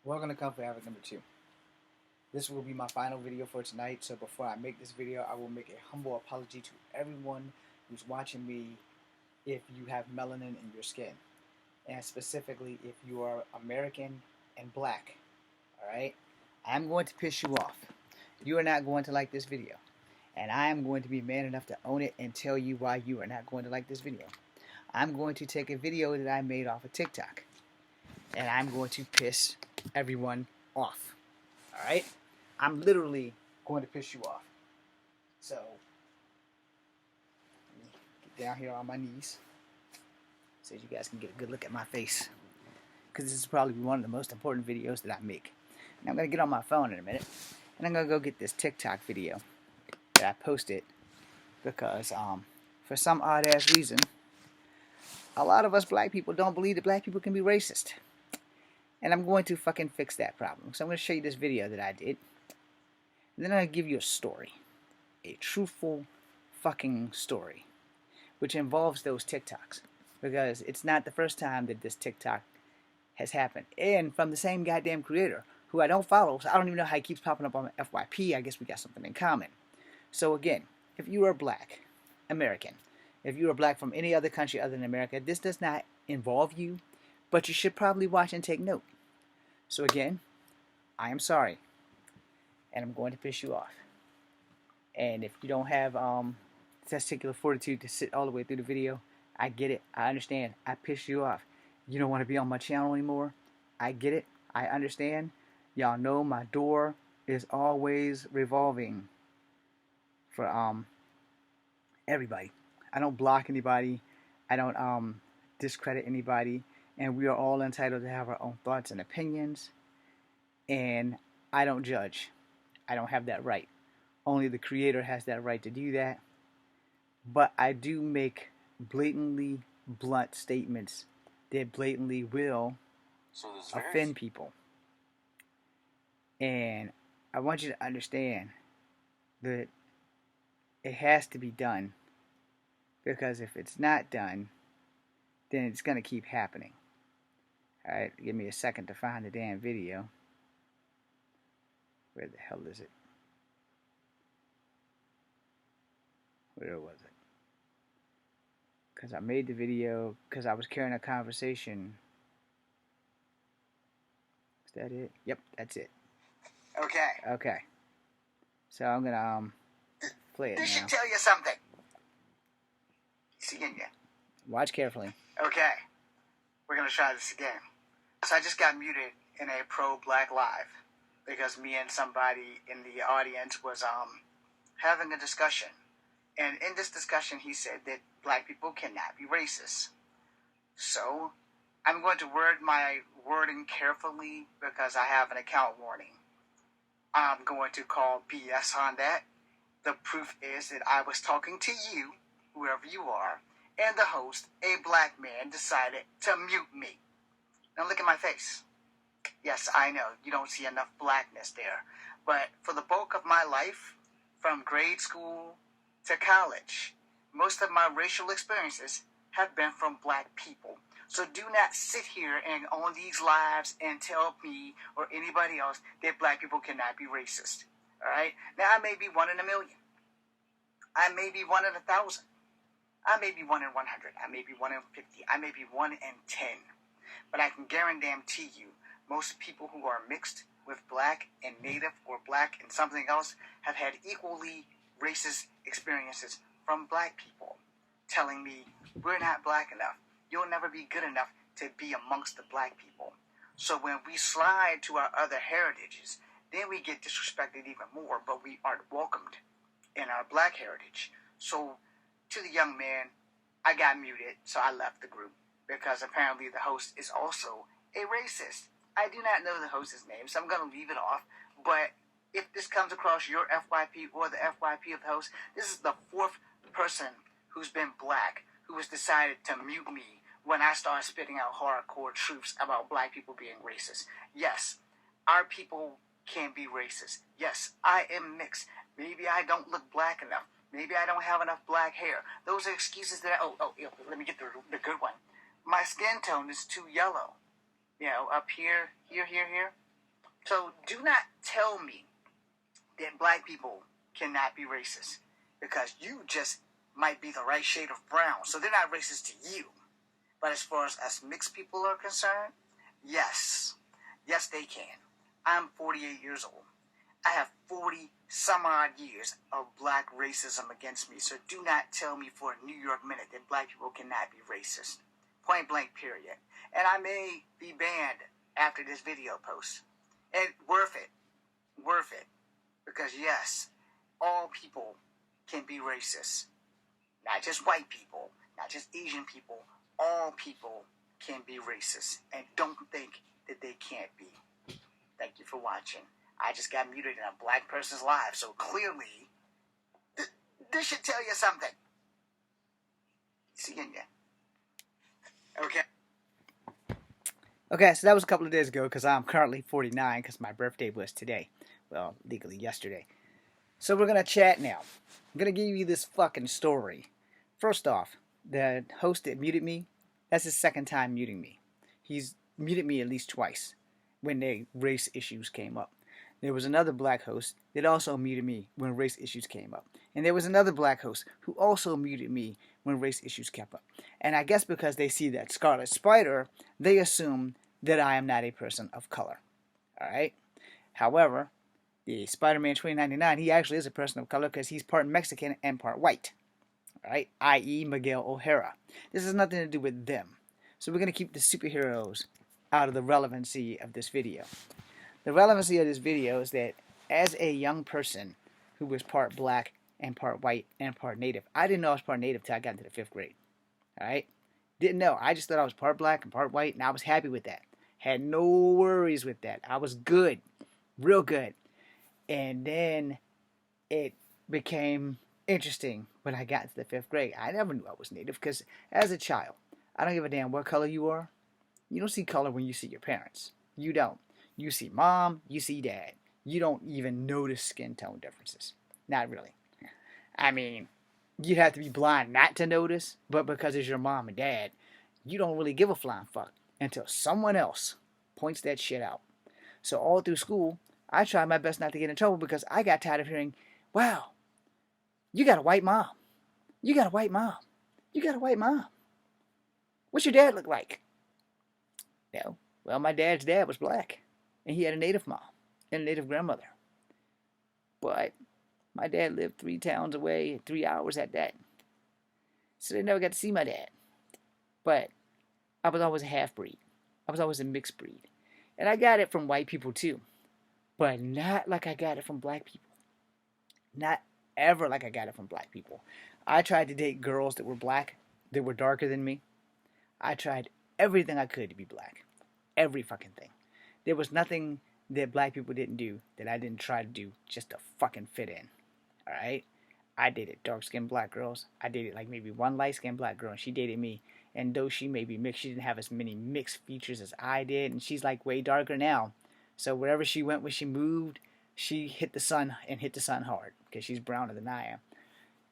Welcome to Comfort Havoc number 2. This will be my final video for tonight, so before I make this video, I will make a humble apology to everyone who's watching me if you have melanin in your skin, and specifically if you are American and black. Alright? I'm going to piss you off. You are not going to like this video, and I am going to be man enough to own it and tell you why you are not going to like this video. I'm going to take a video that I made off of TikTok, and I'm going to piss everyone off. Alright? I'm literally going to piss you off. So, let me get down here on my knees so you guys can get a good look at my face. Because this is probably one of the most important videos that I make. And I'm going to get on my phone in a minute, and I'm going to go get this TikTok video that I posted because, for some odd-ass reason, a lot of us black people don't believe that black people can be racist. And I'm going to fucking fix that problem. So I'm going to show you this video that I did. And then I'm going to give you a story. A truthful fucking story. Which involves those TikToks. Because it's not the first time that this TikTok has happened. And from the same goddamn creator, who I don't follow, so I don't even know how he keeps popping up on FYP. I guess we got something in common. So again, if you are black, American, if you are black from any other country other than America, this does not involve you. But you should probably watch and take note. So again, I am sorry. And I'm going to piss you off. And if you don't have testicular fortitude to sit all the way through the video, I get it. I understand. I pissed you off. You don't want to be on my channel anymore. I get it. I understand. Y'all know my door is always revolving for everybody. I don't block anybody. I don't discredit anybody. And we are all entitled to have our own thoughts and opinions. And I don't judge. I don't have that right. Only the creator has that right to do that. But I do make blatantly blunt statements that blatantly will offend people. And I want you to understand that it has to be done. Because if it's not done, then it's going to keep happening. Alright, give me a second to find the damn video. Where the hell is it? Where was it? Because I made the video because I was carrying a conversation. Is that it? Yep, that's it. Okay. So I'm going to play it now. This should tell you something. Seeing you. Watch carefully. Okay. We're going to try this again. So I just got muted in a pro-black live because me and somebody in the audience was having a discussion. And in this discussion, he said that black people cannot be racist. So I'm going to word my wording carefully because I have an account warning. I'm going to call BS on that. The proof is that I was talking to you, whoever you are, and the host, a black man, decided to mute me. Now look at my face. Yes, I know, you don't see enough blackness there. But for the bulk of my life, from grade school to college, most of my racial experiences have been from black people. So do not sit here and on these lives and tell me or anybody else that black people cannot be racist. Alright? Now I may be 1 in a million. I may be 1 in 1,000. I may be 1 in 100. I may be 1 in 50. I may be 1 in 10. But I can guarantee you, most people who are mixed with black and native or black and something else have had equally racist experiences from black people telling me, we're not black enough. You'll never be good enough to be amongst the black people. So when we slide to our other heritages, then we get disrespected even more, but we aren't welcomed in our black heritage. So to the young man, I got muted, so I left the group because apparently the host is also a racist. I do not know the host's name, so I'm going to leave it off. But if this comes across your FYP or the FYP of the host, this is the 4th person who's been black who has decided to mute me when I started spitting out hardcore truths about black people being racist. Yes, our people can be racist. Yes, I am mixed. Maybe I don't look black enough. Maybe I don't have enough black hair. Those are excuses that let me get the good one. My skin tone is too yellow. You know, up here. So do not tell me that black people cannot be racist, because you just might be the right shade of brown. So they're not racist to you. But as far as us mixed people are concerned, yes. Yes, they can. I'm 48 years old. I have 40 some odd years of black racism against me. So do not tell me for a New York minute that black people cannot be racist. Point blank, period. And I may be banned after this video post. And worth it. Worth it. Because yes, all people can be racist. Not just white people, not just Asian people. All people can be racist. And don't think that they can't be. Thank you for watching. I just got muted in a black person's live, so clearly, this should tell you something. See you again. Okay. Okay, so that was a couple of days ago because I'm currently 49 because my birthday was today. Well, legally yesterday. So we're going to chat now. I'm going to give you this fucking story. First off, the host that muted me, that's his second time muting me. He's muted me at least twice when the race issues came up. There was another black host that also muted me when race issues came up. And there was another black host who also muted me when race issues kept up. And I guess because they see that Scarlet Spider, they assume that I am not a person of color. Alright? However, the Spider-Man 2099, he actually is a person of color because he's part Mexican and part white. Alright? I.e. Miguel O'Hara. This has nothing to do with them. So we're going to keep the superheroes out of the relevancy of this video. The relevancy of this video is that as a young person who was part black and part white and part native, I didn't know I was part native till I got into the 5th grade. Alright? Didn't know. I just thought I was part black and part white, and I was happy with that. Had no worries with that. I was good. Real good. And then it became interesting when I got into the 5th grade. I never knew I was native because as a child, I don't give a damn what color you are. You don't see color when you see your parents. You don't. You see mom, you see dad. You don't even notice skin tone differences. Not really. I mean, you'd have to be blind not to notice, but because it's your mom and dad, you don't really give a flying fuck until someone else points that shit out. So all through school, I tried my best not to get in trouble because I got tired of hearing, wow, you got a white mom. You got a white mom. You got a white mom. What's your dad look like? No. Well, my dad's dad was black. And he had a native mom and a native grandmother. But my dad lived 3 towns away, 3 hours at that. So they never got to see my dad. But I was always a half-breed. I was always a mixed breed. And I got it from white people too. But not like I got it from black people. Not ever like I got it from black people. I tried to date girls that were black, that were darker than me. I tried everything I could to be black. Every fucking thing. There was nothing that black people didn't do that I didn't try to do just to fucking fit in. Alright? I dated dark-skinned black girls. I dated like maybe one light-skinned black girl, and she dated me. And though she may be mixed, she didn't have as many mixed features as I did. And she's like way darker now. So wherever she went when she moved, she hit the sun and hit the sun hard. Because she's browner than I am.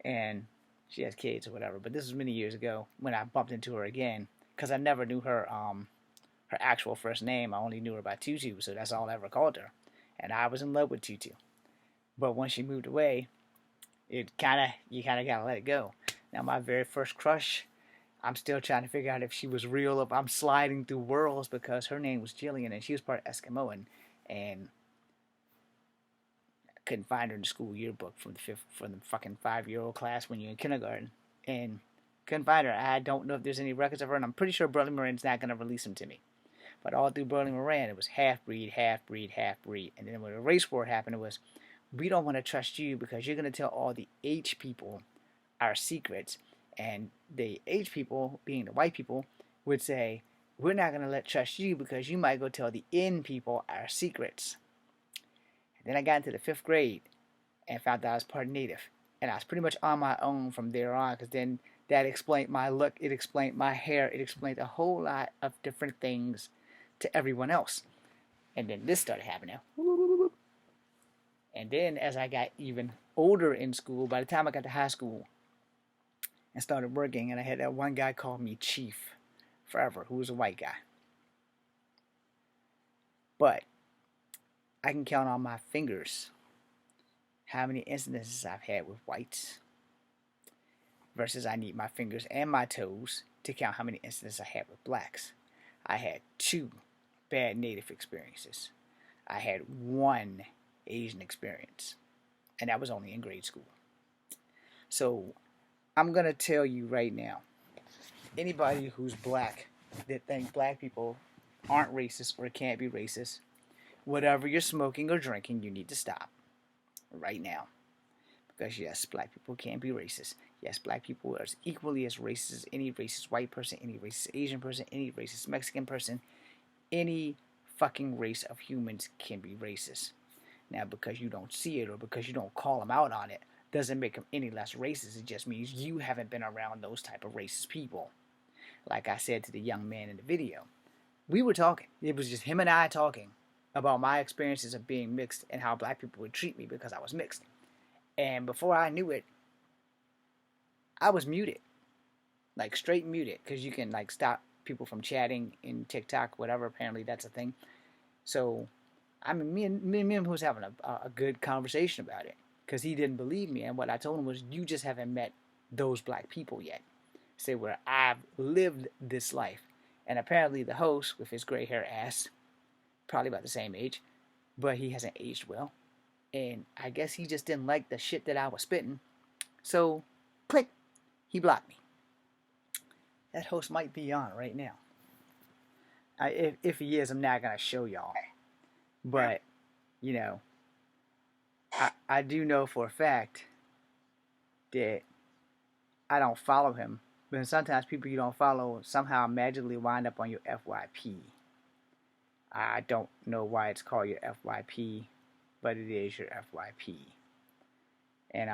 And she has kids or whatever. But this was many years ago when I bumped into her again. Because I never knew her actual first name. I only knew her by Tutu, so that's all I ever called her. And I was in love with Tutu. But when she moved away, you kind of gotta let it go. Now my very first crush, I'm still trying to figure out if she was real, if I'm sliding through worlds, because her name was Jillian and she was part Eskimoan, and I couldn't find her in the school yearbook from the fucking 5-year-old class when you're in kindergarten, and couldn't find her. I don't know if there's any records of her, and I'm pretty sure Burley Moran's not gonna release them to me. But all through Burley Moran, it was half-breed, half-breed, half-breed. And then when the race war happened, it was, we don't want to trust you because you're going to tell all the H people our secrets. And the H people, being the white people, would say, we're not going to trust you because you might go tell the N people our secrets. And then I got into the 5th grade and found out I was part native. And I was pretty much on my own from there on, because then that explained my look, it explained my hair, it explained a whole lot of different things to everyone else. And then this started happening. And then as I got even older in school, by the time I got to high school and started working, and I had that one guy call me Chief forever, who was a white guy. But I can count on my fingers how many incidences I've had with whites versus I need my fingers and my toes to count how many incidents I had with blacks. I had 2 bad native experiences. I had 1 Asian experience, and that was only in grade school. So I'm going to tell you right now, anybody who's black that think black people aren't racist or can't be racist, whatever you're smoking or drinking, you need to stop right now. Because yes, black people can be racist. Yes, black people are equally as racist as any racist white person, any racist Asian person, any racist Mexican person. Any fucking race of humans can be racist. Now, because you don't see it or because you don't call them out on it, doesn't make them any less racist. It just means you haven't been around those type of racist people. Like I said to the young man in the video, we were talking. It was just him and I talking about my experiences of being mixed and how black people would treat me because I was mixed. And before I knew it, I was muted. Like straight muted. Because you can like stop people from chatting in TikTok, whatever. Apparently that's a thing. So, I mean, me and him was having a good conversation about it. Because he didn't believe me. And what I told him was, you just haven't met those black people yet. Say where I've lived this life. And apparently the host, with his gray hair ass, probably about the same age, but he hasn't aged well. And I guess he just didn't like the shit that I was spitting. So, click, he blocked me. That host might be on right now. If he is, I'm not going to show y'all. But, you know, I do know for a fact that I don't follow him. But sometimes people you don't follow somehow magically wind up on your FYP. I don't know why it's called your FYP, but it is your FYP. And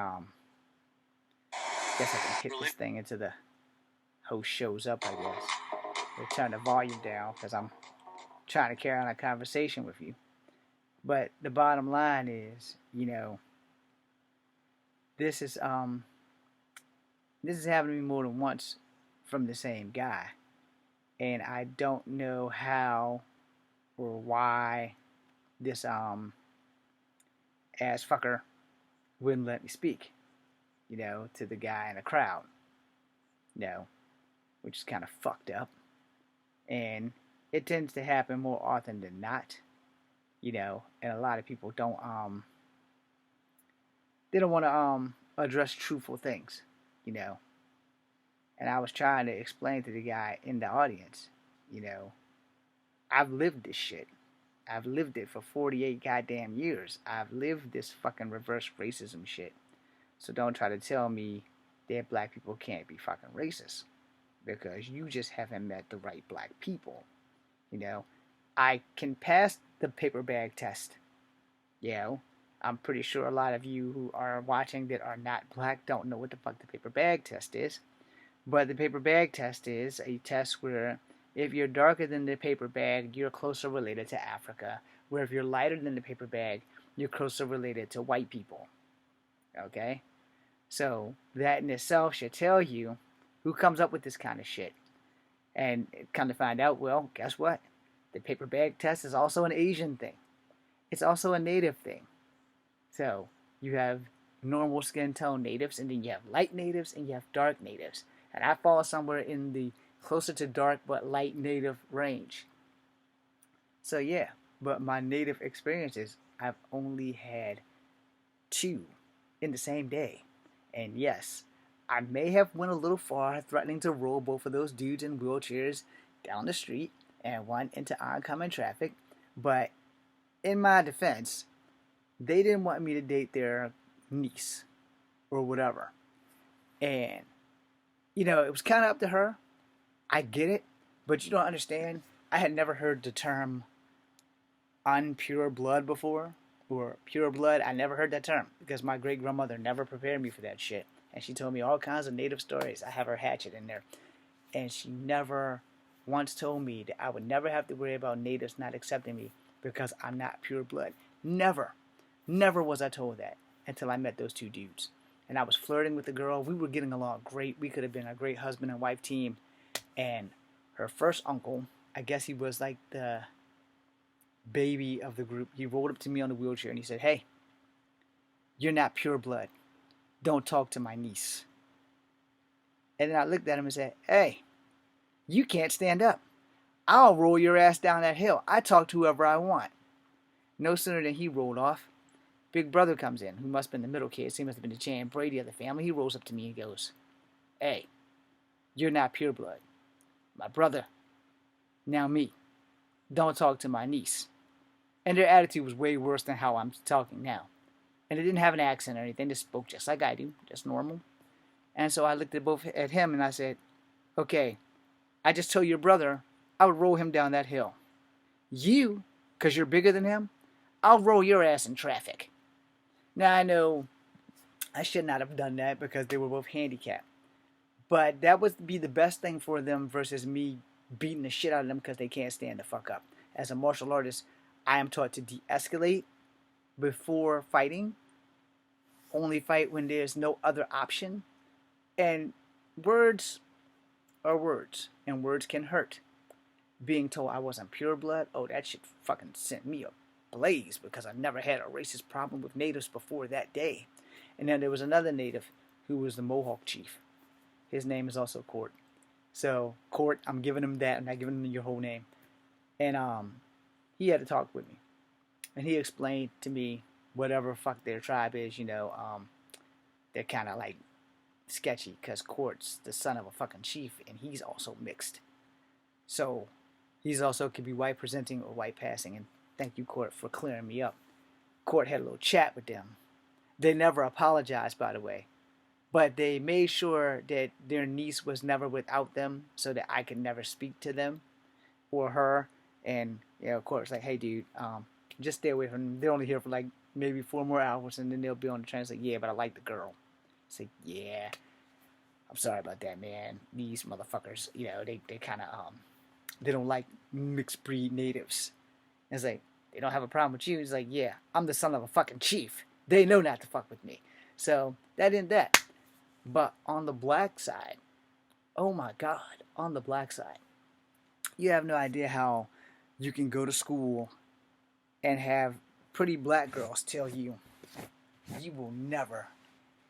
guess I can hit this thing until the host shows up, I guess. We'll turn the volume down because I'm trying to carry on a conversation with you. But the bottom line is, you know, this is happened to me more than once from the same guy. And I don't know how or why this ass fucker wouldn't let me speak, you know, to the guy in the crowd, you know, which is kind of fucked up. And it tends to happen more often than not, you know, and a lot of people don't want to address truthful things, you know. And I was trying to explain to the guy in the audience, you know, I've lived this shit. I've lived it for 48 goddamn years. I've lived this fucking reverse racism shit. So don't try to tell me that black people can't be fucking racist. Because you just haven't met the right black people. You know, I can pass the paper bag test. You know, I'm pretty sure a lot of you who are watching that are not black don't know what the fuck the paper bag test is. But the paper bag test is a test where if you're darker than the paper bag, you're closer related to Africa. Where if you're lighter than the paper bag, you're closer related to white people. Okay? So that in itself should tell you who comes up with this kind of shit. And come to find out, well, guess what? The paper bag test is also an Asian thing. It's also a native thing. So you have normal skin tone natives, and then you have light natives, and you have dark natives. And I fall somewhere in the closer to dark but light native range. So yeah, but my native experiences, I've only had 2 in the same day. And yes, I may have went a little far threatening to roll both of those dudes in wheelchairs down the street and one into oncoming traffic. But in my defense, they didn't want me to date their niece or whatever. And, you know, it was kind of up to her. I get it, but you don't understand. I had never heard the term unpure blood before, or pure blood. I never heard that term because my great grandmother never prepared me for that shit. And she told me all kinds of native stories. I have her hatchet in there. And she never once told me that I would never have to worry about natives not accepting me because I'm not pure blood. Never. Never was I told that until I met those 2 dudes. And I was flirting with the girl. We were getting along great. We could have been a great husband and wife team. And her first uncle, I guess he was like the baby of the group. He rolled up to me on the wheelchair and he said, "Hey, you're not pure blood. Don't talk to my niece." And then I looked at him and said, "Hey, you can't stand up. I'll roll your ass down that hill. I talk to whoever I want." No sooner than he rolled off, Big Brother comes in, who must have been the middle kid. So he must have been the Chan Brady of the family. He rolls up to me and goes, "Hey, you're not pure blood. My brother, now me. Don't talk to my niece." And their attitude was way worse than how I'm talking now. And they didn't have an accent or anything. They spoke just like I do, just normal. And so I looked at him and I said, "Okay, I just told your brother I would roll him down that hill. You, because you're bigger than him, I'll roll your ass in traffic." Now I know I should not have done that because they were both handicapped. But that would be the best thing for them versus me beating the shit out of them because they can't stand the fuck up. As a martial artist, I am taught to de-escalate before fighting. Only fight when there's no other option. And words are words, and words can hurt. Being told I wasn't pure blood, oh, that shit fucking sent me ablaze because I never had a racist problem with natives before that day. And then there was another native who was the Mohawk chief. His name is also Court. So, Court, I'm giving him that. I'm not giving him your whole name. And he had to talk with me. And he explained to me whatever fuck their tribe is, they're kind of like sketchy because Court's the son of a fucking chief and he's also mixed. So, he's also could be white presenting or white passing. And thank you, Court, for clearing me up. Court had a little chat with them. They never apologized, by the way. But they made sure that their niece was never without them so that I could never speak to them or her. And, of course, like, "Hey, dude, just stay away from them. They're only here for, like, maybe 4 more hours, and then they'll be on the train." It's like, "Yeah, but I like the girl." It's like, "Yeah, I'm sorry about that, man. These motherfuckers, they kind of, they don't like mixed breed natives." And it's like, "They don't have a problem with you." He's like, "Yeah, I'm the son of a fucking chief. They know not to fuck with me." So, that ended that. But on the black side, oh my God, on the black side, you have no idea how you can go to school and have pretty black girls tell you, "You will never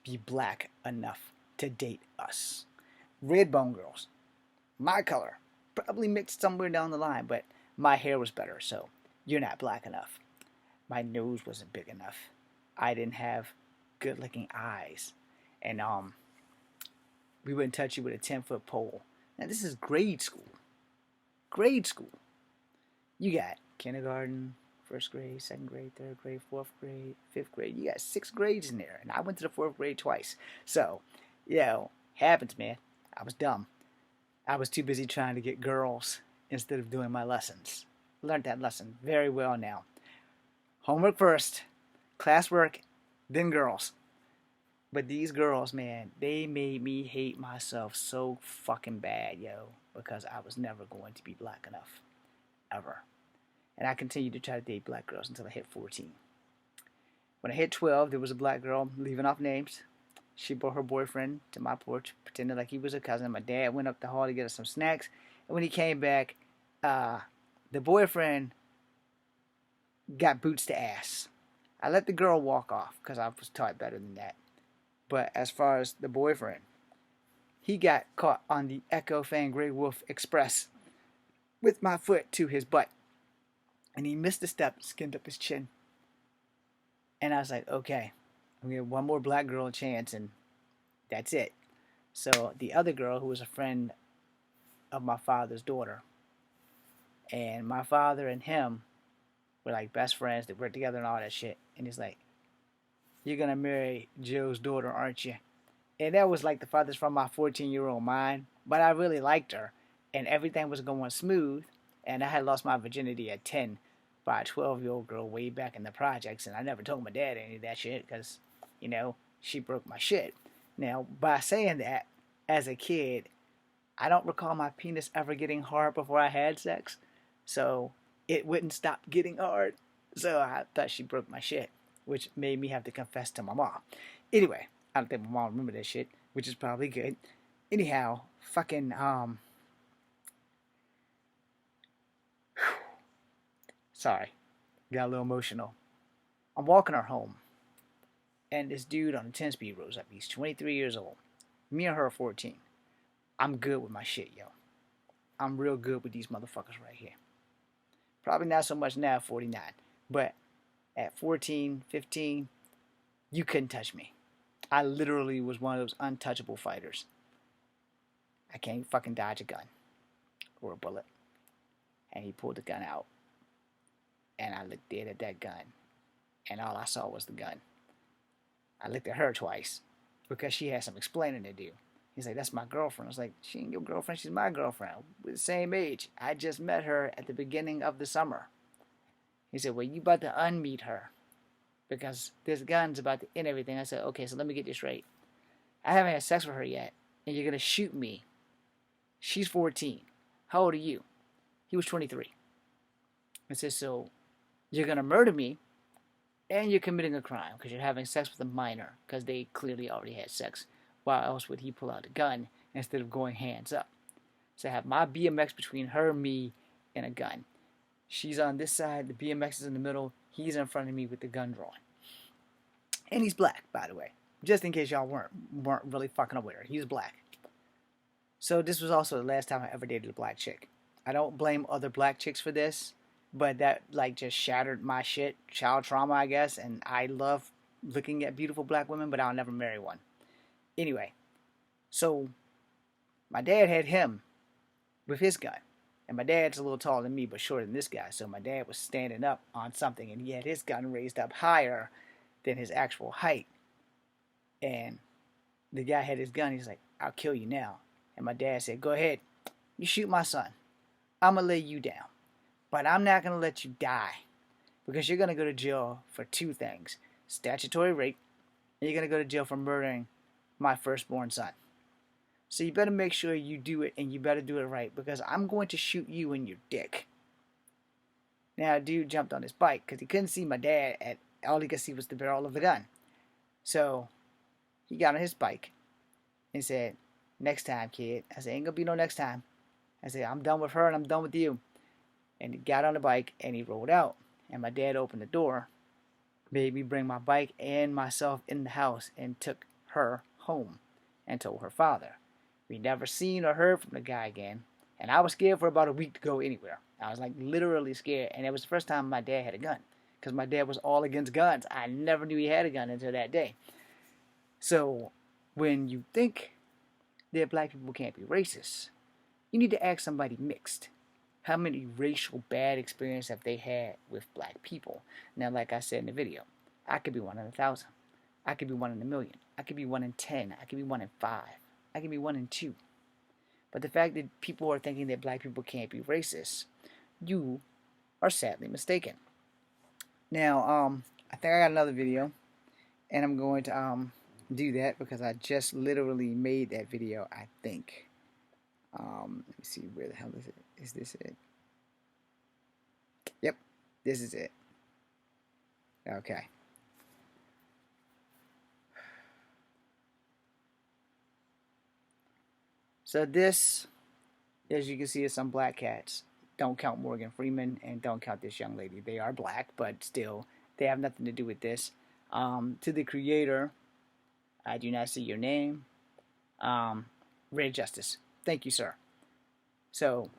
be black enough to date us." Red bone girls, my color, probably mixed somewhere down the line, but my hair was better, so "You're not black enough." My nose wasn't big enough. I didn't have good looking eyes. And we wouldn't touch you with a 10-foot pole. Now this is grade school. Grade school. You got kindergarten, first grade, second grade, third grade, fourth grade, fifth grade. You got 6 grades in there. And I went to the 4th grade twice. So, happens, man. I was dumb. I was too busy trying to get girls instead of doing my lessons. Learned that lesson very well now. Homework first, classwork, then girls. But these girls, man, they made me hate myself so fucking bad, because I was never going to be black enough. Ever. And I continued to try to date black girls until I hit 14. When I hit 12, there was a black girl, leaving off names. She brought her boyfriend to my porch, pretending like he was a cousin. My dad went up the hall to get us some snacks. And when he came back, the boyfriend got boots to ass. I let the girl walk off because I was taught better than that. But as far as the boyfriend, he got caught on the Echo Fan Grey Wolf Express with my foot to his butt. And he missed a step, skinned up his chin. And I was like, okay, I'm going to give one more black girl a chance, and that's it. So the other girl, who was a friend of my father's daughter, and my father and him were like best friends. They worked together and all that shit. And he's like, "You're going to marry Joe's daughter, aren't you?" And that was like the farthest from my 14-year-old mind. But I really liked her. And everything was going smooth. And I had lost my virginity at 10 by a 12-year-old girl way back in the projects. And I never told my dad any of that shit because, she broke my shit. Now, by saying that, as a kid, I don't recall my penis ever getting hard before I had sex. So it wouldn't stop getting hard. So I thought she broke my shit, which made me have to confess to my mom. Anyway, I don't think my mom remembered that shit, which is probably good. Anyhow, fucking, sorry. got a little emotional. I'm walking her home, and this dude on the 10-speed rolls up. He's 23 years old. Me and her are 14. I'm good with my shit, yo. I'm real good with these motherfuckers right here. Probably not so much now at 49, but at 14, 15, you couldn't touch me. I literally was one of those untouchable fighters. I can't fucking dodge a gun or a bullet. And he pulled the gun out. And I looked dead at that gun. And all I saw was the gun. I looked at her twice because she had some explaining to do. He's like, that's my girlfriend. I was like, she ain't your girlfriend, she's my girlfriend. We're the same age. I just met her at the beginning of the summer. He said, well, you about to unmeet her because this gun's about to end everything. I said, okay, so let me get this right. I haven't had sex with her yet, and you're going to shoot me. She's 14. How old are you? He was 23. I said, so you're going to murder me, and you're committing a crime because you're having sex with a minor because they clearly already had sex. Why else would he pull out a gun instead of going hands up? So I have my BMX between her, me, and a gun. She's on this side, the BMX is in the middle, he's in front of me with the gun drawn. And he's black, by the way. Just in case y'all weren't really fucking up with her. He's black. So this was also the last time I ever dated a black chick. I don't blame other black chicks for this, but that like just shattered my shit, child trauma, I guess, and I love looking at beautiful black women, but I'll never marry one. Anyway, so my dad had him with his gun. And my dad's a little taller than me, but shorter than this guy. So my dad was standing up on something, and he had his gun raised up higher than his actual height. And the guy had his gun. He's like, I'll kill you now. And my dad said, go ahead. You shoot my son. I'm going to lay you down. But I'm not going to let you die. Because you're going to go to jail for two things. Statutory rape. And you're going to go to jail for murdering my firstborn son. So you better make sure you do it, and you better do it right, because I'm going to shoot you in your dick. Now, dude jumped on his bike, because he couldn't see my dad, and all he could see was the barrel of the gun. So, he got on his bike, and said, next time, kid. I said, ain't gonna be no next time. I said, I'm done with her, and I'm done with you. And he got on the bike, and he rolled out, and my dad opened the door, made me bring my bike and myself in the house, and took her home, and told her father. We never seen or heard from the guy again. And I was scared for about a week to go anywhere. I was like literally scared. And it was the first time my dad had a gun. Because my dad was all against guns. I never knew he had a gun until that day. So when you think that black people can't be racist, you need to ask somebody mixed. How many racial bad experiences have they had with black people? Now, like I said in the video, I could be 1 in 1,000. I could be 1 in a million. I could be 1 in 10. I could be 1 in 5. I can be 1 in 2. But the fact that people are thinking that black people can't be racist, you are sadly mistaken. Now, I think I got another video, and I'm going to do that because I just literally made that video, I think. Let me see, where the hell is it? Is this it? Yep, this is it. Okay. So this, as you can see, is some black cats. Don't count Morgan Freeman and don't count this young lady. They are black, but still, they have nothing to do with this. To the creator, I do not see your name. Red Justice. Thank you, sir. So,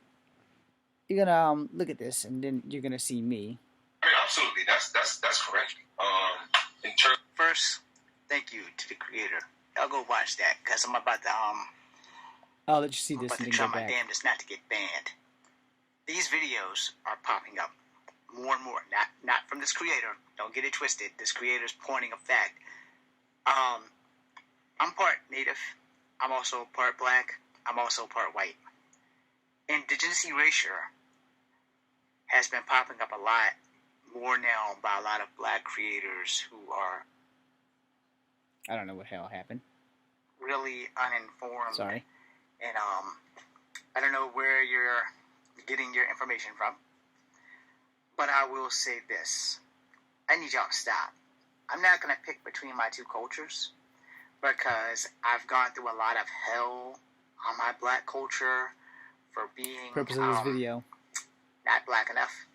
you're gonna look at this, and then you're gonna see me. I mean, absolutely, that's correct. First, thank you to the creator. I'll go watch that because I'm about to I'll let you see this but and to then try go my back. damnedest not to get banned. These videos are popping up more and more. Not from this creator. Don't get it twisted. This creator's pointing a fact. I'm part native. I'm also part black. I'm also part white. Indigenous erasure has been popping up a lot more now by a lot of black creators who are I don't know what hell happened. really uninformed. Sorry. And I don't know where you're getting your information from, but I will say this. I need y'all to stop. I'm not going to pick between my two cultures because I've gone through a lot of hell on my black culture for being Purpose of this video. not black enough.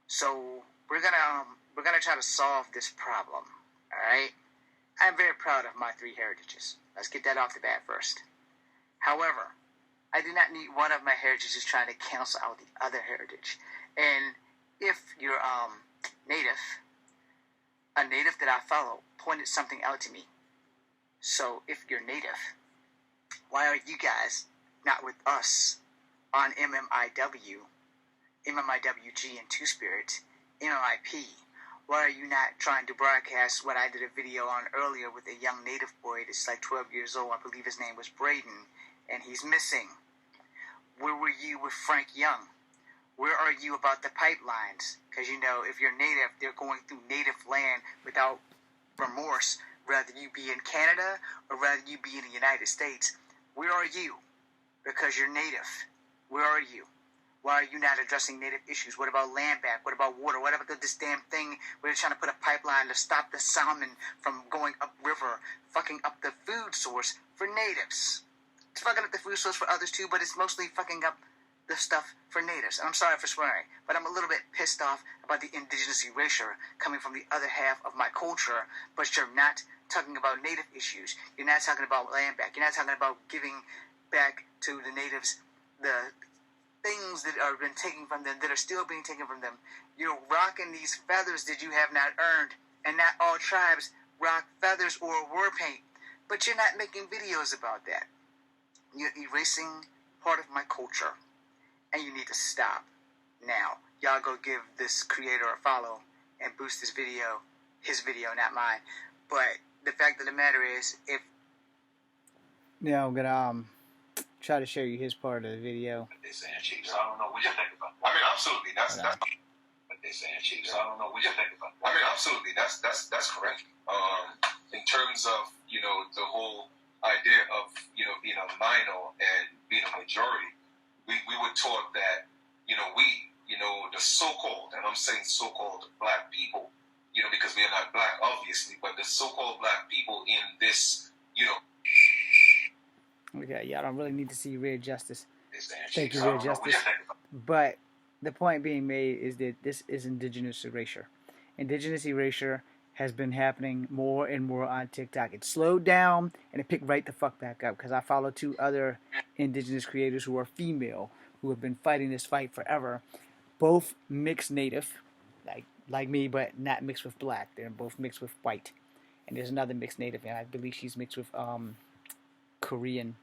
So we're gonna try to solve this problem. All right. I'm very proud of my three heritages. Let's get that off the bat first. However, I do not need one of my heritages trying to cancel out the other heritage. And if you're native, a native that I follow pointed something out to me. So if you're native, why are you guys not with us on MMIW, MMIWG and Two Spirit, MMIP? Why are you not trying to broadcast what I did a video on earlier with a young native boy that's like 12 years old? I believe his name was Braden, and he's missing. Where were you with Frank Young? Where are you about the pipelines? Because, you know, if you're native, they're going through native land without remorse. Rather you be in Canada or rather you be in the United States. Where are you? Because you're native. Where are you? Why are you not addressing native issues? What about land back? What about water? What about this damn thing where they're trying to put a pipeline to stop the salmon from going upriver, fucking up the food source for natives? It's fucking up the food source for others too, but it's mostly fucking up the stuff for natives. And I'm sorry for swearing, but I'm a little bit pissed off about the indigenous erasure coming from the other half of my culture, but you're not talking about native issues. You're not talking about land back. You're not talking about giving back to the natives the things that are been taken from them, that are still being taken from them. You're rocking these feathers that you have not earned, and not all tribes rock feathers or war paint. But you're not making videos about that. You're erasing part of my culture, and you need to stop now. Y'all go give this creator a follow and boost this video, his video, not mine. But the fact of the matter is, if I'm gonna try to show you his part of the video. They saying cheeks. I don't know what you think about that. I mean, absolutely. That's what they saying cheeks. I don't know what you think about that. I mean, absolutely. That's correct. In terms of, you know, the whole idea of, you know, being a minor and being a majority, we were taught that, you know, the so-called, and I'm saying so-called black people, you know, because we are not black, obviously, but the so-called black people in this, you know. Okay, y'all don't really need to see Red Justice. Thank you, Red Justice. But the point being made is that this is indigenous erasure. Indigenous erasure has been happening more and more on TikTok. It slowed down and it picked right the fuck back up, because I follow two other indigenous creators who are female who have been fighting this fight forever. Both mixed native, like me, but not mixed with black. They're both mixed with white. And there's another mixed native, and I believe she's mixed with Korean,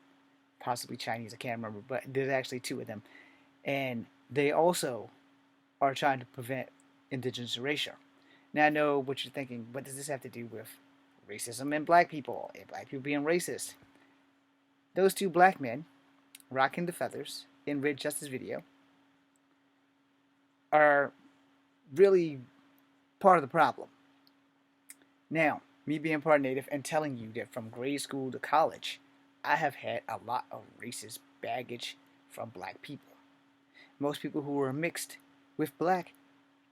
possibly Chinese, I can't remember, but there's actually two of them. And they also are trying to prevent indigenous erasure. Now I know what you're thinking, what does this have to do with racism and black people being racist? Those two black men rocking the feathers in Red Justice video are really part of the problem. Now, me being part native and telling you that from grade school to college, I have had a lot of racist baggage from black people. Most people who are mixed with black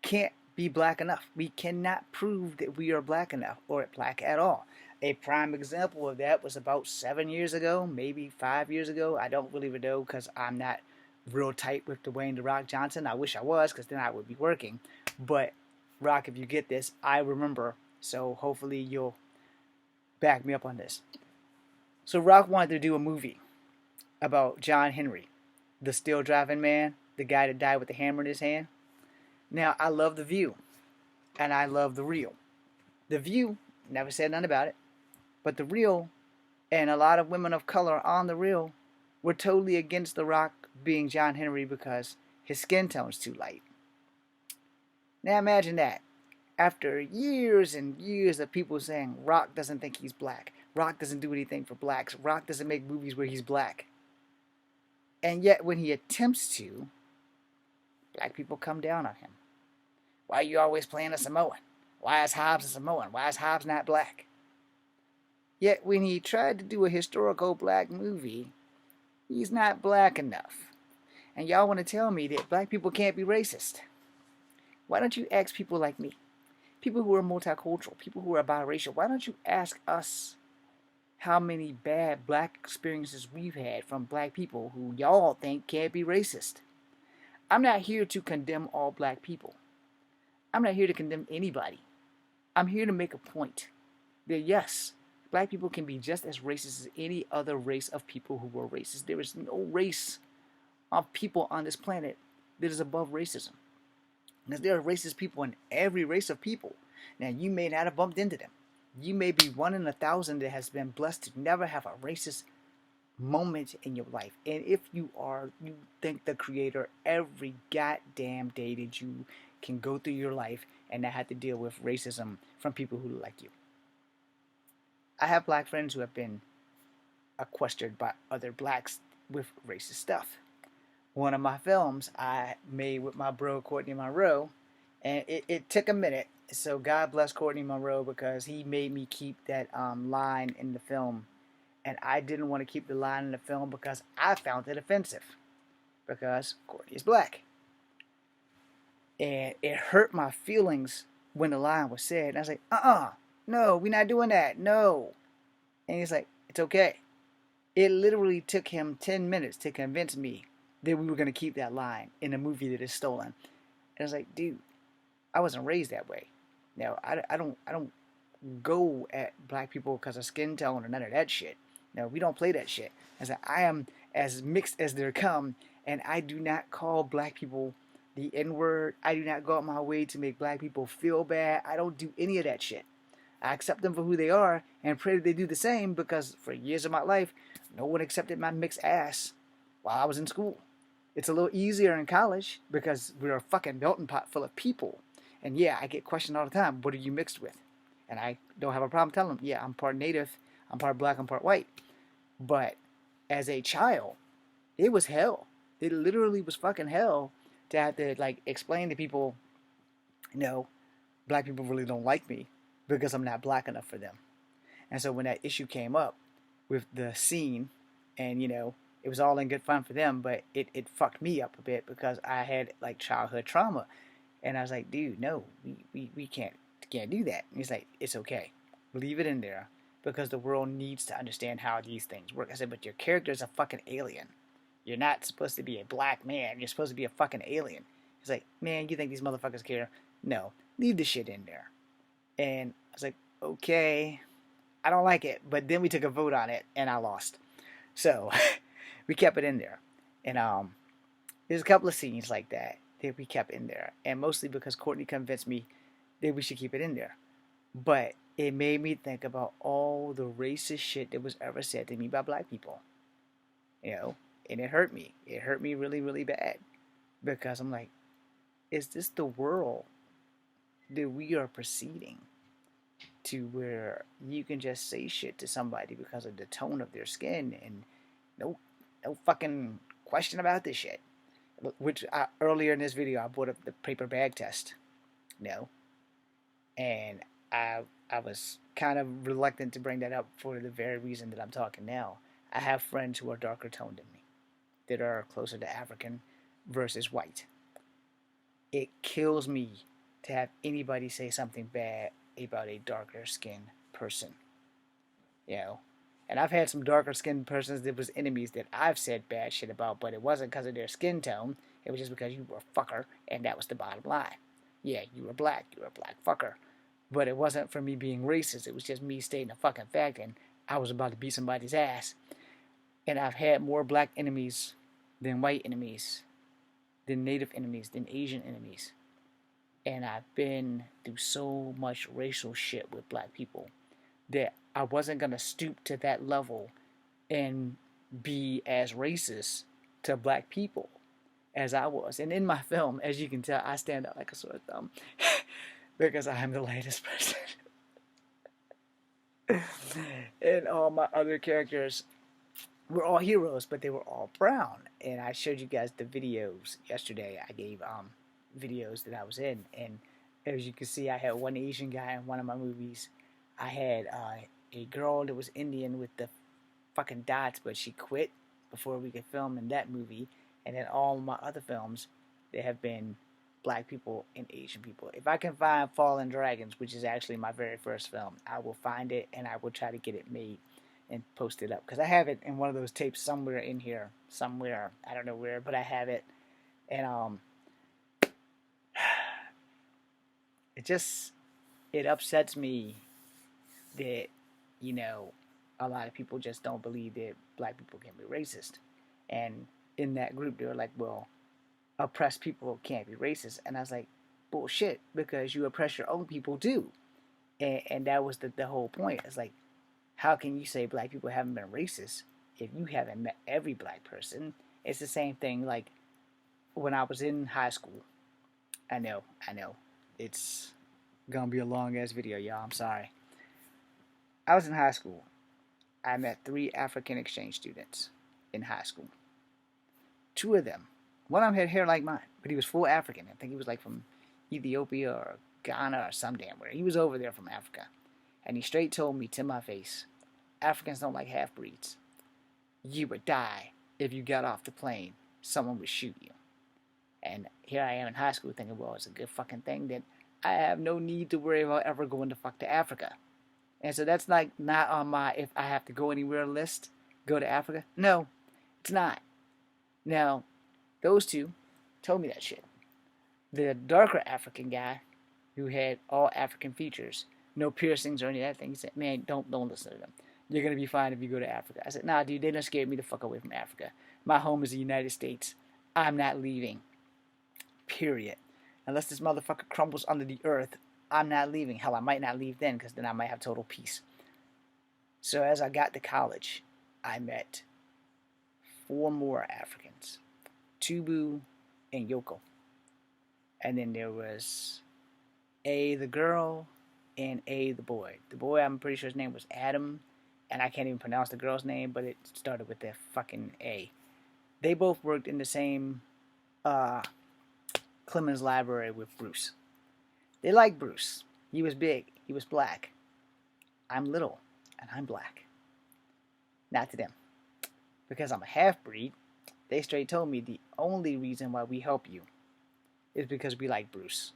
can't be black enough. We cannot prove that we are black enough or black at all. A prime example of that was about 7 years ago, maybe 5 years ago. I don't really know because I'm not real tight with Dwayne "The Rock" Johnson. I wish I was, because then I would be working. But Rock, if you get this, I remember. So hopefully you'll back me up on this. So Rock wanted to do a movie about John Henry, the still driving man, the guy that died with the hammer in his hand. Now, I love The View, and I love The Real. The View, never said nothing about it, but The Real, and a lot of women of color on The Real, were totally against The Rock being John Henry because his skin tone's too light. Now imagine that. After years and years of people saying Rock doesn't think he's black, Rock doesn't do anything for blacks, Rock doesn't make movies where he's black. And yet when he attempts to, black people come down on him. Why are you always playing a Samoan? Why is Hobbs a Samoan? Why is Hobbs not black? Yet when he tried to do a historical black movie, he's not black enough. And y'all want to tell me that black people can't be racist. Why don't you ask people like me? People who are multicultural, people who are biracial, why don't you ask us how many bad black experiences we've had from black people who y'all think can't be racist? I'm not here to condemn all black people. I'm not here to condemn anybody. I'm here to make a point that yes, black people can be just as racist as any other race of people who were racist. There is no race of people on this planet that is above racism. Because there are racist people in every race of people. Now, you may not have bumped into them. You may be 1 in 1,000 that has been blessed to never have a racist moment in your life. And if you are, you thank the Creator every goddamn day that you can go through your life and not have to deal with racism from people who look like you. I have black friends who have been questioned by other blacks with racist stuff. One of my films I made with my bro Courtney Monroe, and it took a minute. So God bless Courtney Monroe because he made me keep that line in the film, and I didn't want to keep the line in the film because I found it offensive because Courtney is black, and it hurt my feelings when the line was said. And I was like, no, we're not doing that, no. And he's like, it's okay. It literally took him 10 minutes to convince me that we were going to keep that line in a movie that is stolen. And I was like, dude, I wasn't raised that way. Now, I don't go at black people because of skin tone or none of that shit. No, we don't play that shit. I said, I am as mixed as there come, and I do not call black people the N-word. I do not go out my way to make black people feel bad. I don't do any of that shit. I accept them for who they are and pray that they do the same because for years of my life, no one accepted my mixed ass while I was in school. It's a little easier in college because we're a fucking melting pot full of people. And yeah, I get questioned all the time, what are you mixed with? And I don't have a problem telling them, yeah, I'm part native, I'm part black, I'm part white. But as a child, it was hell. It literally was fucking hell to have to like explain to people, black people really don't like me because I'm not black enough for them. And so when that issue came up with the scene, and it was all in good fun for them, but it fucked me up a bit because I had like childhood trauma. And I was like, dude, no, we can't do that. And he's like, it's okay. Leave it in there because the world needs to understand how these things work. I said, but your character is a fucking alien. You're not supposed to be a black man. You're supposed to be a fucking alien. He's like, man, you think these motherfuckers care? No, leave the shit in there. And I was like, okay, I don't like it. But then we took a vote on it, and I lost. So we kept it in there. And there's a couple of scenes like that we kept in there. And mostly because Courtney convinced me that we should keep it in there. But it made me think about all the racist shit that was ever said to me by black people. And it hurt me. It hurt me really, really bad. Because I'm like, is this the world that we are proceeding to where you can just say shit to somebody because of the tone of their skin and no fucking question about this shit? Which earlier in this video I brought up the paper bag test, and I was kind of reluctant to bring that up for the very reason that I'm talking now. I have friends who are darker toned than me, that are closer to African versus white. It kills me to have anybody say something bad about a darker skinned person, And I've had some darker skinned persons that was enemies that I've said bad shit about, but it wasn't because of their skin tone. It was just because you were a fucker, and that was the bottom line. Yeah, you were black. You were a black fucker. But it wasn't for me being racist. It was just me stating a fucking fact, and I was about to beat somebody's ass. And I've had more black enemies than white enemies, than native enemies, than Asian enemies. And I've been through so much racial shit with black people that I wasn't going to stoop to that level and be as racist to black people as I was. And in my film, as you can tell, I stand out like a sore thumb because I am the lightest person. And all my other characters were all heroes, but they were all brown. And I showed you guys the videos yesterday. I gave videos that I was in. And as you can see, I had one Asian guy in one of my movies. I had a girl that was Indian with the fucking dots, but she quit before we could film in that movie. And then all my other films, they have been black people and Asian people. If I can find Fallen Dragons, which is actually my very first film, I will find it and I will try to get it made and post it up. Because I have it in one of those tapes somewhere in here. Somewhere. I don't know where, but I have it. And it upsets me that, you know, a lot of people just don't believe that black people can be racist. And in that group, they were like, well, oppressed people can't be racist. And I was like, bullshit, because you oppress your own people too. And that was the whole point. It's like, how can you say black people haven't been racist if you haven't met every black person? It's the same thing like when I was in high school. I know. It's gonna be a long ass video, y'all. I'm sorry. I was in high school. I met 3 African exchange students in high school. 2 of them, one of them had hair like mine, but he was full African. I think he was like from Ethiopia or Ghana or some damn where. He was over there from Africa. And he straight told me to my face, Africans don't like half-breeds. You would die if you got off the plane. Someone would shoot you. And here I am in high school thinking, well, it's a good fucking thing that I have no need to worry about ever going to fuck to Africa. And so that's like not on my if I have to go anywhere list, go to Africa. No, it's not. Now, those 2 told me that shit. The darker African guy who had all African features, no piercings or any of that thing, he said, man, don't listen to them. You're going to be fine if you go to Africa. I said, nah, dude, they done scared me the fuck away from Africa. My home is the United States. I'm not leaving. Period. Unless this motherfucker crumbles under the earth, I'm not leaving. Hell, I might not leave then, because then I might have total peace. So as I got to college, I met 4 more Africans. Tubu and Yoko. And then there was A, the girl, and A, the boy. The boy, I'm pretty sure his name was Adam, and I can't even pronounce the girl's name, but it started with the fucking A. They both worked in the same Clemens Library with Bruce. They liked Bruce. He was big. He was black. I'm little, and I'm black. Not to them. Because I'm a half-breed, they straight told me the only reason why we help you is because we like Bruce.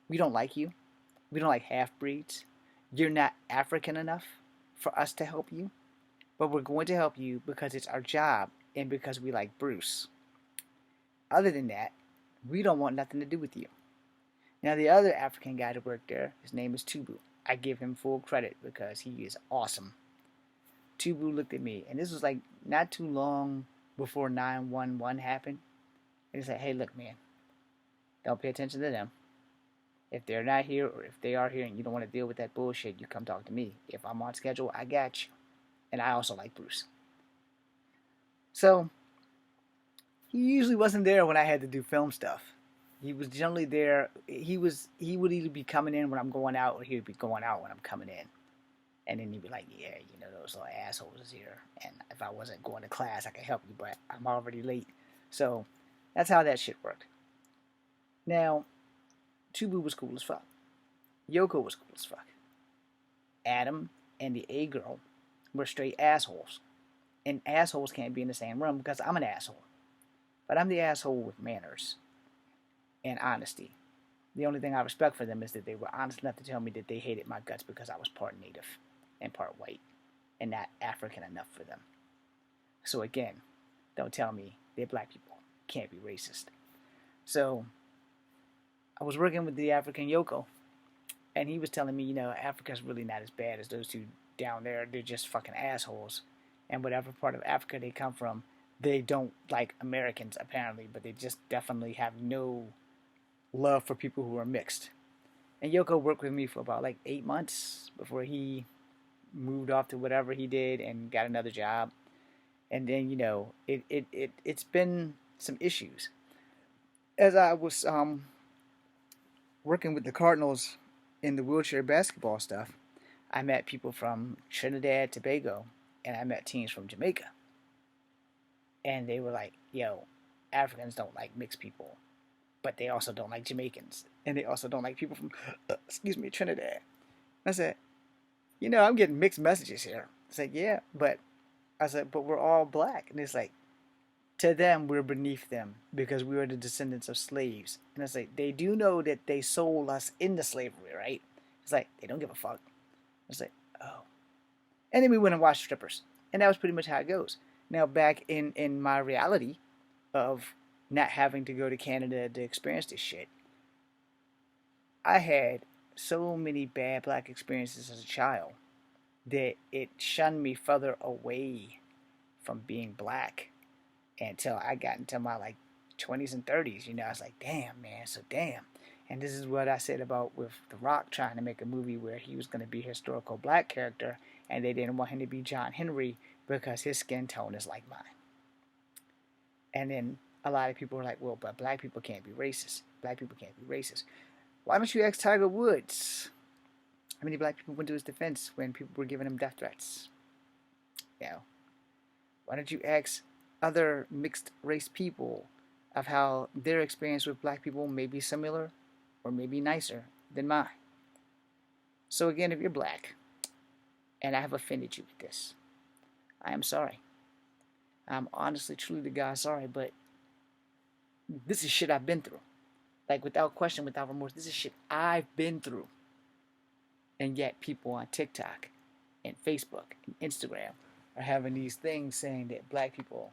We don't like you. We don't like half-breeds. You're not African enough for us to help you. But we're going to help you because it's our job and because we like Bruce. Other than that, we don't want nothing to do with you. Now, the other African guy that worked there, his name is Tubu. I give him full credit because he is awesome. Tubu looked at me, and this was like not too long before 9/11 happened. And he said, hey, look, man, don't pay attention to them. If they're not here, or if they are here and you don't want to deal with that bullshit, you come talk to me. If I'm on schedule, I got you. And I also like Bruce. So, he usually wasn't there when I had to do film stuff. He was generally there. He would either be coming in when I'm going out, or he would be going out when I'm coming in. And then he'd be like, yeah, you know, those little assholes is here. And if I wasn't going to class, I could help you, but I'm already late. So, that's how that shit worked. Now, Tubu was cool as fuck. Yoko was cool as fuck. Adam and the A girl were straight assholes. And assholes can't be in the same room because I'm an asshole. But I'm the asshole with manners and honesty. The only thing I respect for them is that they were honest enough to tell me that they hated my guts because I was part native and part white and not African enough for them. So again, don't tell me that black people can't be racist. So I was working with the African Yoko, and he was telling me, you know, Africa's really not as bad as those 2 down there. They're just fucking assholes. And whatever part of Africa they come from, they don't like Americans, apparently, but they just definitely have no love for people who are mixed. And Yoko worked with me for about like 8 months before he moved off to whatever he did and got another job. And then, you know, it's been some issues. As I was working with the Cardinals in the wheelchair basketball stuff, I met people from Trinidad, Tobago, and I met teams from Jamaica. And they were like, yo, Africans don't like mixed people, but they also don't like Jamaicans. And they also don't like people from, Trinidad. I said, you know, I'm getting mixed messages here. It's like, yeah, but we're all black. And it's like, to them, we're beneath them because we are the descendants of slaves. And it's like, they do know that they sold us into slavery, right? It's like, they don't give a fuck. It's like, oh. And then we went and watched strippers. And that was pretty much how it goes. Now, back in my reality of not having to go to Canada to experience this shit, I had so many bad black experiences as a child that it shunned me further away from being black until I got into my like 20s and 30s. You know, I was like, damn, man, so damn. And this is what I said about with The Rock trying to make a movie where he was going to be a historical black character, and they didn't want him to be John Henry because his skin tone is like mine. And then a lot of people were like, well, but black people can't be racist. Black people can't be racist. Why don't you ask Tiger Woods? How many black people went to his defense when people were giving him death threats? You know, why don't you ask other mixed race people of how their experience with black people may be similar or maybe nicer than mine? So again, if you're black and I have offended you with this, I am sorry. I'm honestly, truly to God sorry, but this is shit I've been through. Like, without question, without remorse, this is shit I've been through. And yet people on TikTok and Facebook and Instagram are having these things saying that black people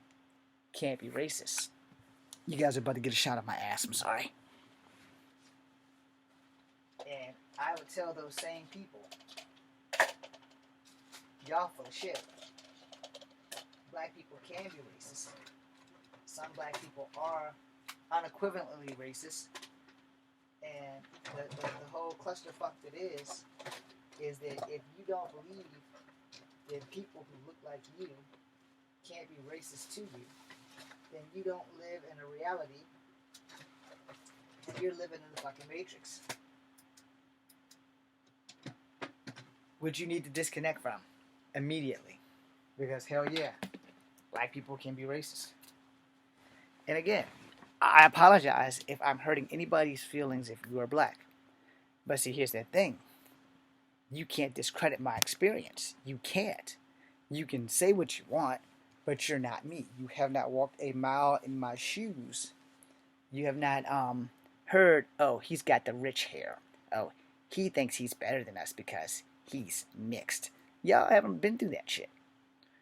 can't be racist. You guys are about to get a shot of my ass, I'm sorry. And I would tell those same people, y'all full of shit. Black people can be racist. Some black people are unequivocally racist. And the whole clusterfuck that is that if you don't believe that people who look like you can't be racist to you, then you don't live in a reality, and you're living in the fucking Matrix. Which you need to disconnect from immediately. Because hell yeah, black people can be racist. And again, I apologize if I'm hurting anybody's feelings if you are black. But see, here's the thing. You can't discredit my experience. You can't. You can say what you want, but you're not me. You have not walked a mile in my shoes. You have not heard, oh, he's got the rich hair. Oh, he thinks he's better than us because he's mixed. Y'all haven't been through that shit.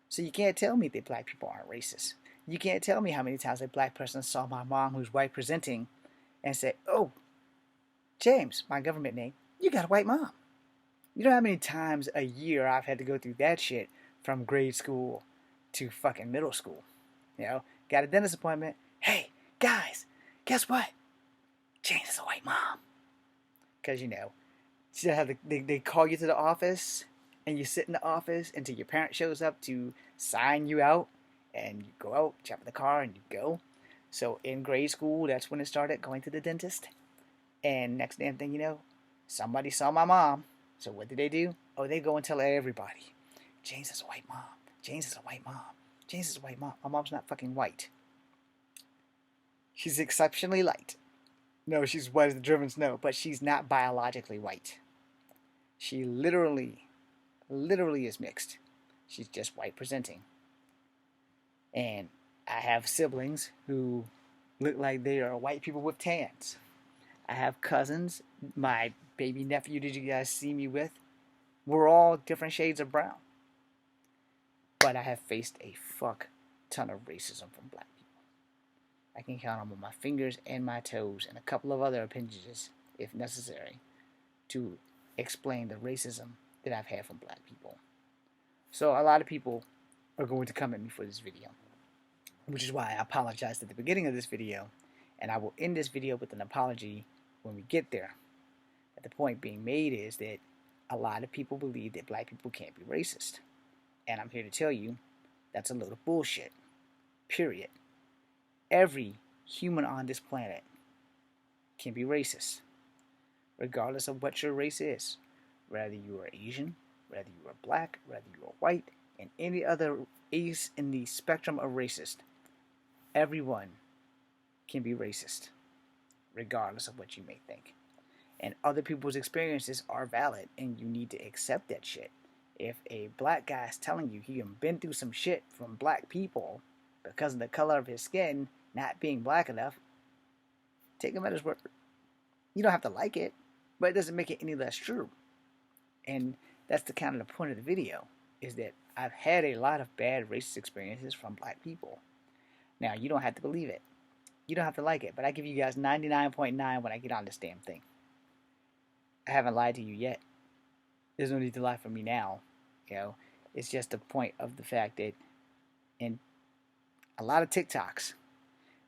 So you can't tell me that black people aren't racist. You can't tell me how many times a black person saw my mom who's white presenting and said, oh, James, my government name, you got a white mom. You know how many times a year I've had to go through that shit from grade school to fucking middle school. You know, got a dentist appointment. Hey, guys, guess what? James is a white mom. Because, you know, they call you to the office and you sit in the office until your parent shows up to sign you out. And you go out, jump in the car, and you go. So in grade school, that's when it started, going to the dentist. And next damn thing you know, somebody saw my mom. So what did they do? Oh, they go and tell everybody. James is a white mom. James is a white mom. James is a white mom. My mom's not fucking white. She's exceptionally light. No, she's white as the driven snow, but she's not biologically white. She literally is mixed. She's just white presenting. And I have siblings who look like they are white people with tans. I have cousins, my baby nephew did you guys see me with? We're all different shades of brown. But I have faced a fuck ton of racism from black people. I can count them on my fingers and my toes and a couple of other appendages, if necessary, to explain the racism that I've had from black people. So a lot of people are going to come at me for this video, which is why I apologized at the beginning of this video, and I will end this video with an apology when we get there. But the point being made is that a lot of people believe that black people can't be racist, and I'm here to tell you that's a load of bullshit. Period. Every human on this planet can be racist, regardless of what your race is. Whether you are Asian, whether you are black, whether you are white, and any other ace in the spectrum of racist, everyone can be racist, regardless of what you may think. And other people's experiences are valid, and you need to accept that shit. If a black guy is telling you he been through some shit from black people because of the color of his skin not being black enough, take him at his word. You don't have to like it, but it doesn't make it any less true. And that's the kind of the point of the video, is that I've had a lot of bad racist experiences from black people. Now, you don't have to believe it. You don't have to like it, but I give you guys 99.9 when I get on this damn thing. I haven't lied to you yet. There's no need to lie for me now. You know, it's just a point of the fact that in a lot of TikToks,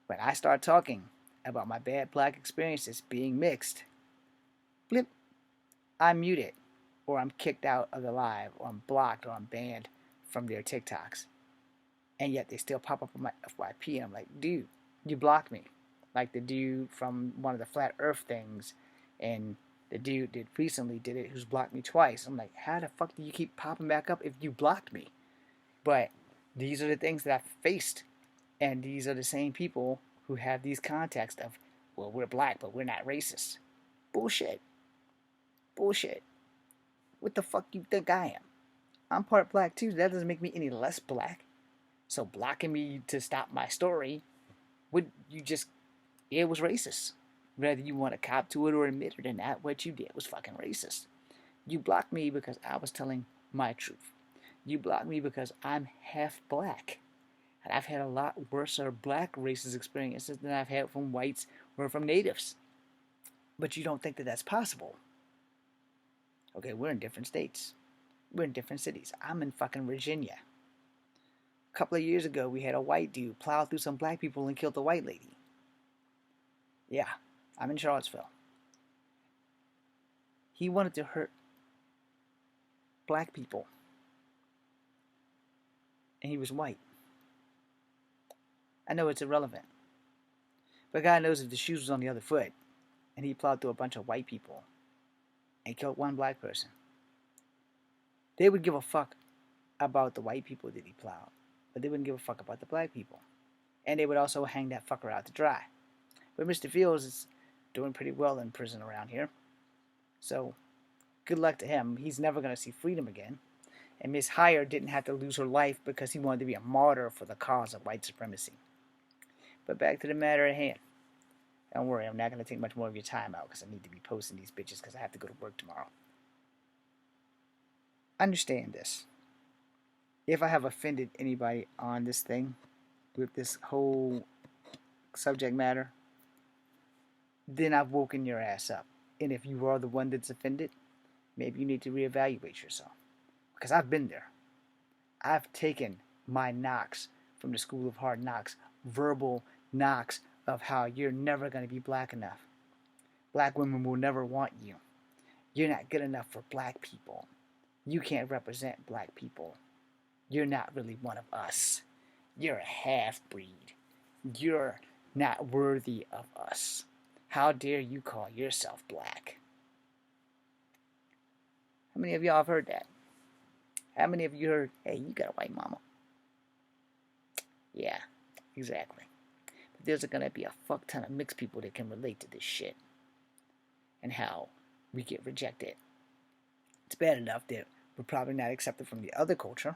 when I start talking about my bad black experiences being mixed, blip, I'm muted, or I'm kicked out of the live, or I'm blocked, or I'm banned from their TikToks. And yet they still pop up on my FYP, and I'm like, dude, you blocked me. Like the dude from one of the Flat Earth things, and the dude that recently did it who's blocked me twice. I'm like, how the fuck do you keep popping back up if you blocked me? But these are the things that I've faced, and these are the same people who have these contexts of, well, we're black, but we're not racist. Bullshit. Bullshit. What the fuck you think I am? I'm part black too. That doesn't make me any less black. So blocking me to stop my story, would you just, it was racist. Whether you want to cop to it or admit it or not, what you did was fucking racist. You blocked me because I was telling my truth. You blocked me because I'm half black. And I've had a lot worse black racist experiences than I've had from whites or from natives. But you don't think that that's possible. Okay, we're in different states. We're in different cities. I'm in fucking Virginia. A couple of years ago, we had a white dude plow through some black people and killed a white lady. Yeah, I'm in Charlottesville. He wanted to hurt black people. And he was white. I know it's irrelevant. But God knows if the shoes was on the other foot, and he plowed through a bunch of white people and killed one black person, they would give a fuck about the white people that he plowed, but they wouldn't give a fuck about the black people. And they would also hang that fucker out to dry. But Mr. Fields is doing pretty well in prison around here. So, good luck to him. He's never going to see freedom again. And Miss Heyer didn't have to lose her life because he wanted to be a martyr for the cause of white supremacy. But back to the matter at hand. Don't worry, I'm not going to take much more of your time out because I need to be posting these bitches because I have to go to work tomorrow. Understand this. If I have offended anybody on this thing, with this whole subject matter, then I've woken your ass up. And if you are the one that's offended, maybe you need to reevaluate yourself. Because I've been there. I've taken my knocks from the School of Hard Knocks, verbal knocks of how you're never going to be black enough. Black women will never want you. You're not good enough for black people. You can't represent black people. You're not really one of us. You're a half-breed. You're not worthy of us. How dare you call yourself black? How many of y'all have heard that? How many of you heard, hey, you got a white mama? Yeah, exactly. But there's going to be a fuck ton of mixed people that can relate to this shit. And how we get rejected. It's bad enough that we're probably not accepted from the other culture.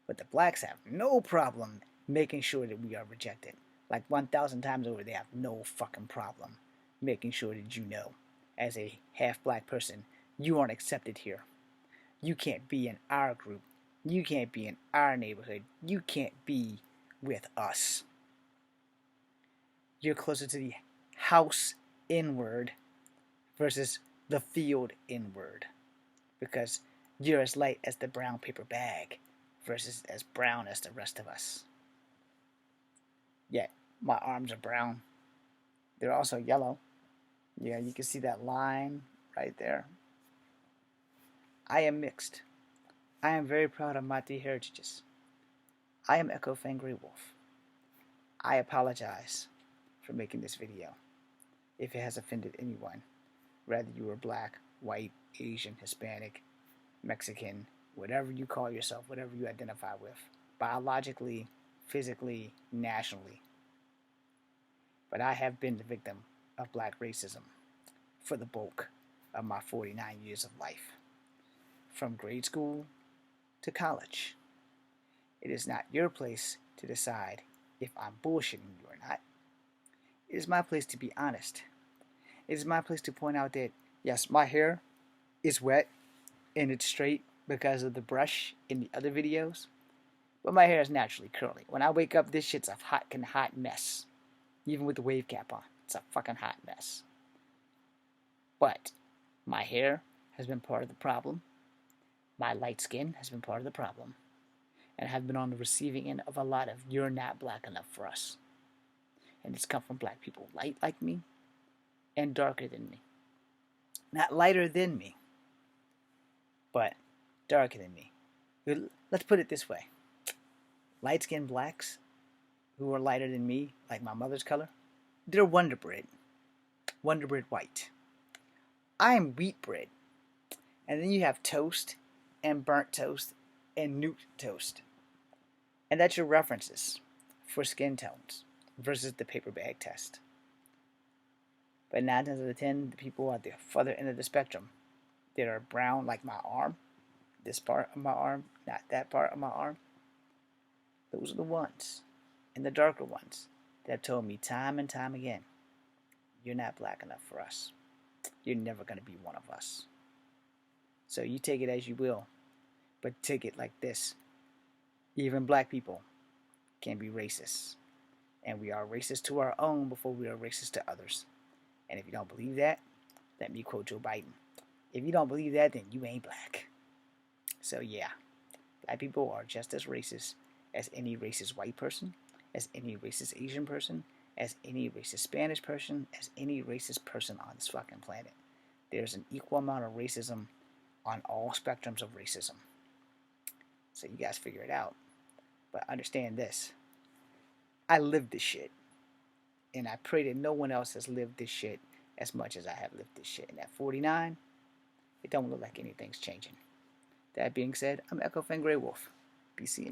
But the blacks have no problem making sure that we are rejected. Like 1,000 times over, they have no fucking problem making sure that you know, as a half-black person, you aren't accepted here. You can't be in our group. You can't be in our neighborhood. You can't be with us. You're closer to the house inward versus the field inward. Because you're as light as the brown paper bag versus as brown as the rest of us. Yet, my arms are brown. They're also yellow. Yeah, you can see that line right there. I am mixed. I am very proud of my three heritages. I am Echo Fangry Wolf. I apologize for making this video if it has offended anyone, whether you are black, white, Asian, Hispanic, Mexican, whatever you call yourself, whatever you identify with, biologically, physically, nationally. But I have been the victim of black racism for the bulk of my 49 years of life. From grade school to college. It is not your place to decide if I'm bullshitting you or not. It is my place to be honest. It is my place to point out that, yes, my hair is wet and it's straight because of the brush in the other videos, but my hair is naturally curly. When I wake up, this shit's a hot mess. Even with the wave cap on, it's a fucking hot mess. But My hair has been part of the problem. My light skin has been part of the problem. And I have been on the receiving end of a lot of "you're not black enough for us." And it's come from black people light like me and darker than me. Not lighter than me, but darker than me. Let's put it this way. Light-skinned blacks who are lighter than me, like my mother's color, they're Wonder Bread. Wonder Bread white. I am wheat bread. And then you have toast and burnt toast and newt toast. And that's your references for skin tones versus the paper bag test. But 9 times out of 10, the people at the further end of the spectrum that are brown, like my arm, this part of my arm, not that part of my arm, those are the ones, and the darker ones, that have told me time and time again, you're not black enough for us. You're never going to be one of us. So you take it as you will, but take it like this. Even black people can be racist. And we are racist to our own before we are racist to others. And if you don't believe that, let me quote Joe Biden. If you don't believe that, then you ain't black. So yeah, black people are just as racist as any racist white person, as any racist Asian person, as any racist Spanish person, as any racist person on this fucking planet. There's an equal amount of racism on all spectrums of racism. So you guys figure it out. But understand this. I lived this shit. And I pray that no one else has lived this shit as much as I have lived this shit. And at 49, it don't look like anything's changing. That being said, I'm Echo Fan Grey Wolf. Be seeing you.